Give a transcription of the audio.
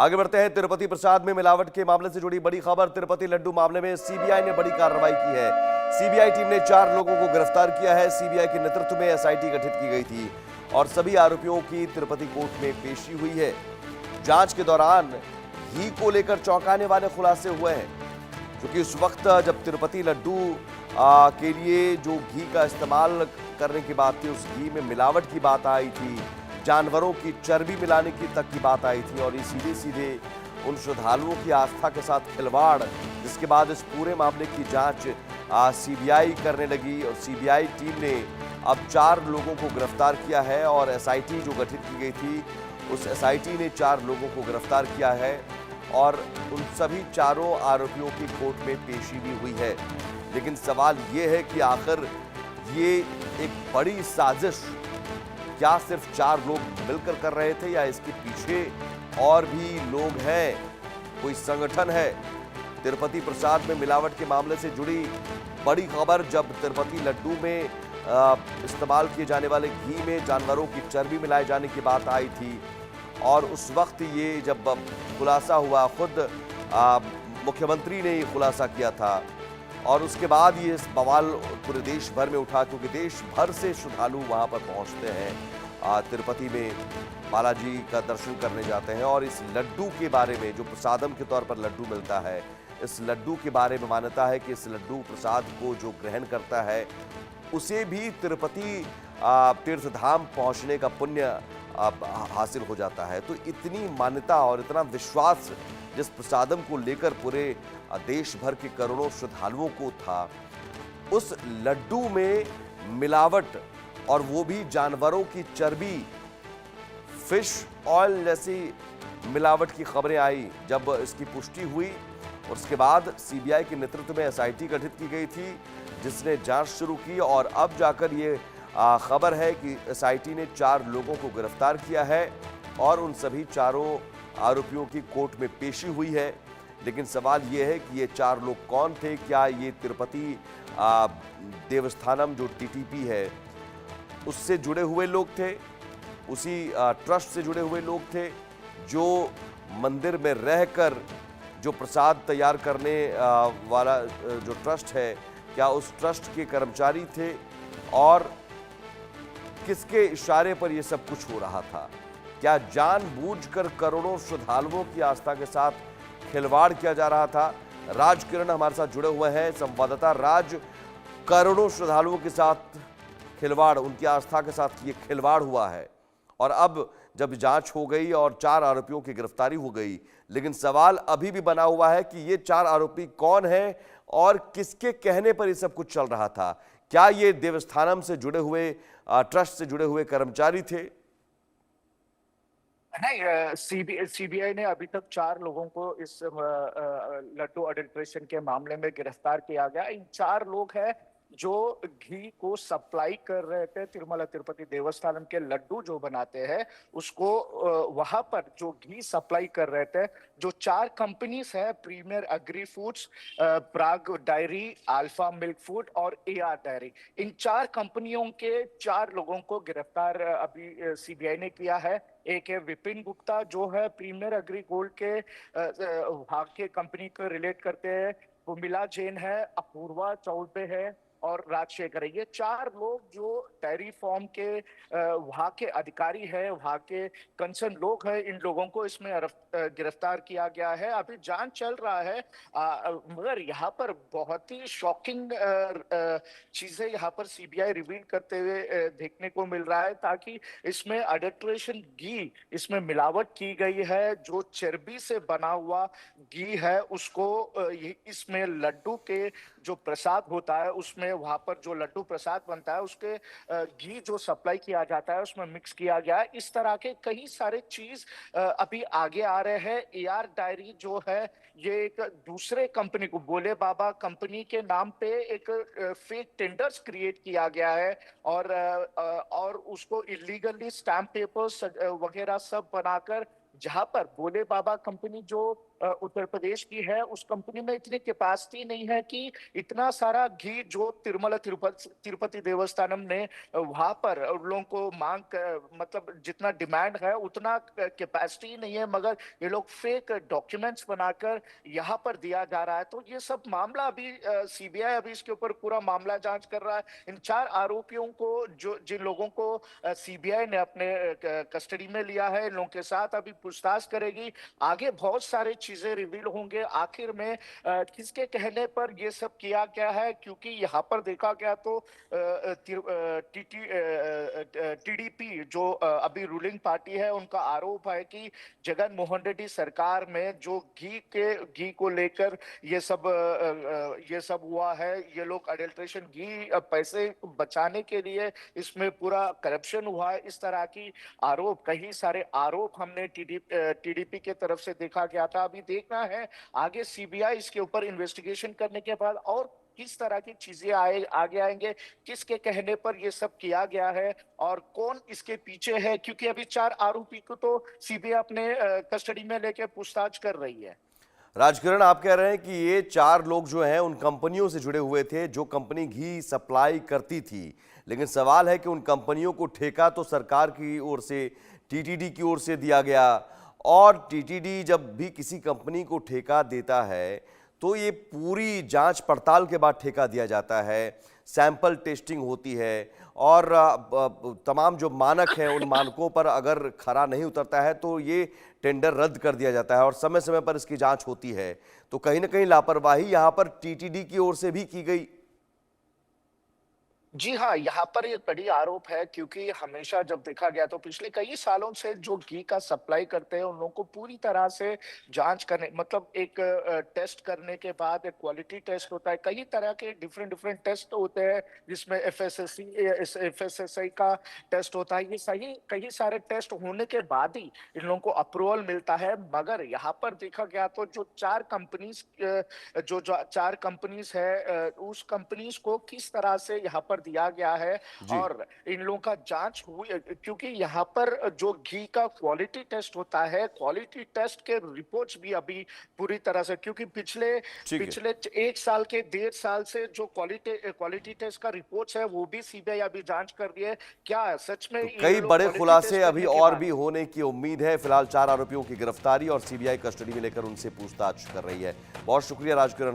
आगे बढ़ते हैं। तिरुपति प्रसाद में मिलावट के मामले से जुड़ी बड़ी खबर। तिरुपति लड्डू मामले में सीबीआई ने बड़ी कार्रवाई की है। सीबीआई टीम ने 4 लोगों को गिरफ्तार किया है। सीबीआई के नेतृत्व में एसआईटी गठित की गई थी और सभी आरोपियों की तिरुपति कोर्ट में पेशी हुई है। जांच के दौरान घी को लेकर चौंकाने वाले खुलासे हुए हैं, क्योंकि उस वक्त जब तिरुपति लड्डू के लिए जो घी का इस्तेमाल करने की बात थी, उस घी में मिलावट की बात आई थी, जानवरों की चर्बी मिलाने की तक की बात आई थी और ये सीधे सीधे उन श्रद्धालुओं की आस्था के साथ खिलवाड़, जिसके बाद इस पूरे मामले की जांच सीबीआई करने लगी और सीबीआई टीम ने अब 4 लोगों को गिरफ्तार किया है और एसआईटी जो गठित की गई थी, उस एसआईटी ने 4 लोगों को गिरफ्तार किया है और उन सभी चारों आरोपियों की कोर्ट में पेशी भी हुई है। लेकिन सवाल ये है कि आखिर ये एक बड़ी साजिश क्या सिर्फ 4 लोग मिलकर कर रहे थे या इसके पीछे और भी लोग हैं, कोई संगठन है? तिरुपति प्रसाद में मिलावट के मामले से जुड़ी बड़ी खबर। जब तिरुपति लड्डू में इस्तेमाल किए जाने वाले घी में जानवरों की चर्बी मिलाए जाने की बात आई थी और उस वक्त ये जब खुलासा हुआ, खुद मुख्यमंत्री ने ये खुलासा किया था और उसके बाद ये बवाल पूरे देश भर में उठा, क्योंकि देश भर से श्रद्धालु वहां पर पहुंचते हैं, तिरुपति में बालाजी का दर्शन करने जाते हैं और इस लड्डू के बारे में, जो प्रसादम के तौर पर लड्डू मिलता है, इस लड्डू के बारे में मान्यता है कि इस लड्डू प्रसाद को जो ग्रहण करता है उसे भी तिरुपति तीर्थधाम पहुंचने का पुण्य हासिल हो जाता है। तो इतनी मान्यता और इतना विश्वास जिस प्रसादम को लेकर पूरे देश भर के करोड़ों श्रद्धालुओं को था, उस लड्डू में मिलावट और वो भी जानवरों की चर्बी, फिश ऑयल जैसी मिलावट की खबरें आई। जब इसकी पुष्टि हुई और उसके बाद सीबीआई के नेतृत्व में एसआईटी गठित की गई थी, जिसने जांच शुरू की और अब जाकर ये खबर है कि एसआईटी ने 4 लोगों को गिरफ्तार किया है और उन सभी चारों आरोपियों की कोर्ट में पेशी हुई है। लेकिन सवाल ये है कि ये 4 लोग कौन थे? क्या ये तिरुपति देवस्थानम जो टीटीपी है उससे जुड़े हुए लोग थे, उसी ट्रस्ट से जुड़े हुए लोग थे, जो मंदिर में रहकर जो प्रसाद तैयार करने वाला जो ट्रस्ट है, क्या उस ट्रस्ट के कर्मचारी थे और किसके इशारे पर यह सब कुछ हो रहा था? क्या जानबूझकर करोड़ों श्रद्धालुओं की आस्था के साथ खिलवाड़ किया जा रहा था? राज किरण हमारे साथ जुड़े हुए हैं, संवाददाता राज। करोड़ों श्रद्धालुओं के साथ खिलवाड़, उनकी आस्था के साथ ये खिलवाड़ हुआ है और अब जब जांच हो गई और 4 आरोपियों की गिरफ्तारी हो गई, लेकिन सवाल अभी भी बना हुआ है कि ये 4 आरोपी कौन हैं और किसके कहने पर ये सब कुछ चल रहा था? क्या ये देवस्थानम से जुड़े हुए, ट्रस्ट से जुड़े हुए कर्मचारी थे? नहीं, सीबीआई ने अभी तक 4 लोगों को इस लड्डू अडल्ट्रेशन के मामले में गिरफ्तार किया गया। इन 4 लोग हैं जो घी को सप्लाई कर रहे थे। तिरुमला तिरुपति देवस्थानम के लड्डू जो बनाते हैं उसको वहां पर जो घी सप्लाई कर रहे थे, जो 4 कंपनीज है, प्रीमियर एग्री फूड्स, प्राग डायरी, अल्फा मिल्क फूड और एआर डायरी, इन 4 कंपनियों के 4 लोगों को गिरफ्तार अभी सीबीआई ने किया है। एक है विपिन गुप्ता, जो है प्रीमियर एग्री गोल्ड के वहां के कंपनी को रिलेट करते हैं। उर्मिला जैन है, अपूर्वा चौबे है और राजशेखर है। ये 4 लोग जो डेयरी फार्म के वहां के अधिकारी है, वहां के कंसर्न लोग हैं, इन लोगों को इसमें गिरफ्तार किया गया है। अभी जांच चल रहा है, मगर यहाँ पर बहुत ही शॉकिंग चीजें यहाँ पर सीबीआई रिवील करते हुए देखने को मिल रहा है, ताकि इसमें अडल्ट्रेशन घी, इसमें मिलावट की गई है। जो चर्बी से बना हुआ घी है उसको इसमें लड्डू के जो प्रसाद होता है उसमें, वहां पर जो लड्डू प्रसाद बनता है उसके घी जो सप्लाई किया जाता है उसमें मिक्स किया गया है। इस तरह के कई सारे चीज अभी आगे आ रहे हैं। एआर डायरी जो है ये एक दूसरे कंपनी को, बोले बाबा कंपनी के नाम पे एक फेक टेंडर्स क्रिएट किया गया है और उसको इलीगली स्टैम्प पेपर्स वगैरह सब बनाकर जहां पर भोले बाबा कंपनी जो उत्तर प्रदेश की है, उस कंपनी में इतनी कैपेसिटी नहीं है कि इतना सारा घी जो तिरुमला तिरुपति देवस्थानम ने वहां पर उन लोगों को मतलब जितना डिमांड है उतना कैपेसिटी नहीं है, मगर ये लोग फेक डॉक्यूमेंट्स बनाकर यहाँ पर दिया जा रहा है। तो ये सब मामला अभी सीबीआई अभी इसके ऊपर पूरा मामला जांच कर रहा है। इन 4 आरोपियों को जो जिन लोगों को सीबीआई ने अपने कस्टडी में लिया है, इन लोगों के साथ अभी पूछताछ करेगी। आगे बहुत सारे चीजें रिवील होंगे आखिर में किसके कहने पर ये सब किया गया है, क्योंकि यहाँ पर देखा गया तो टीडीपी जो अभी रूलिंग पार्टी है, उनका आरोप है कि जगन मोहन रेड्डी सरकार में जो घी को लेकर ये सब हुआ है, ये लोग अडल्ट्रेशन घी पैसे बचाने के लिए इसमें पूरा करप्शन हुआ है, इस तरह की आरोप, कई सारे आरोप हमने टीडीपी के तरफ से देखा गया था। अभी देखना है आगे सीबीआई इसके ऊपर इन्वेस्टिगेशन करने के बाद और किस तरह की चीजें आगे आएंगे, किसके कहने पर ये सब किया गया है और कौन इसके पीछे है, क्योंकि अभी 4 आरोपी को तो सीबीआई अपने कस्टडी में लेके पूछताछ कर रही है। राजकिरण, आप कह रहे हैं कि ये 4 लोग जो हैं उन कंपनियों से जुड़े हुए थे जो कंपनी घी सप्लाई करती थी, लेकिन सवाल है कि उन कंपनियों को ठेका तो सरकार की ओर से, टीटीडी की ओर से दिया गया, और टीटीडी जब भी किसी कंपनी को ठेका देता है तो ये पूरी जांच पड़ताल के बाद ठेका दिया जाता है, सैंपल टेस्टिंग होती है और तमाम जो मानक हैं उन मानकों पर अगर खरा नहीं उतरता है तो ये टेंडर रद्द कर दिया जाता है और समय समय पर इसकी जांच होती है। तो कहीं ना कहीं लापरवाही यहाँ पर टीटीडी की ओर से भी की गई। जी हाँ, यहाँ पर ये बड़ी आरोप है, क्योंकि हमेशा जब देखा गया तो पिछले कई सालों से जो घी का सप्लाई करते हैं उन लोगों को पूरी तरह से जांच करने, मतलब एक टेस्ट करने के बाद एक क्वालिटी टेस्ट होता है, कई तरह के डिफरेंट टेस्ट होते हैं जिसमें एफएसएसआई का टेस्ट होता है। ये सही कई सारे टेस्ट होने के बाद ही इन लोगों को अप्रूवल मिलता है। मगर यहाँ पर देखा गया तो जो 4 कंपनीज है, उस कंपनीज को किस तरह से यहाँ पर दिया गया है जी। और इन लोगों का जांच हुई, क्योंकि यहाँ पर जो घी का क्वालिटी टेस्ट होता है, क्वालिटी टेस्ट के रिपोर्ट्स भी अभी पूरी तरह से, क्योंकि पिछले ठीक है। पिछले 1 साल के 1.5 साल से जो क्वालिटी टेस्ट का रिपोर्ट्स है वो भी सीबीआई अभी जांच कर रही है। क्या सच में तो ये कई लोग बड़े quality खुलासे test अभी करने के और बाद भी होने की उम्मीद है। फिलहाल 4 आरोपियों की गिरफ्तारी और सीबीआई कस्टडी में लेकर उनसे पूछताछ कर रही है। बहुत शुक्रिया राजकिरण।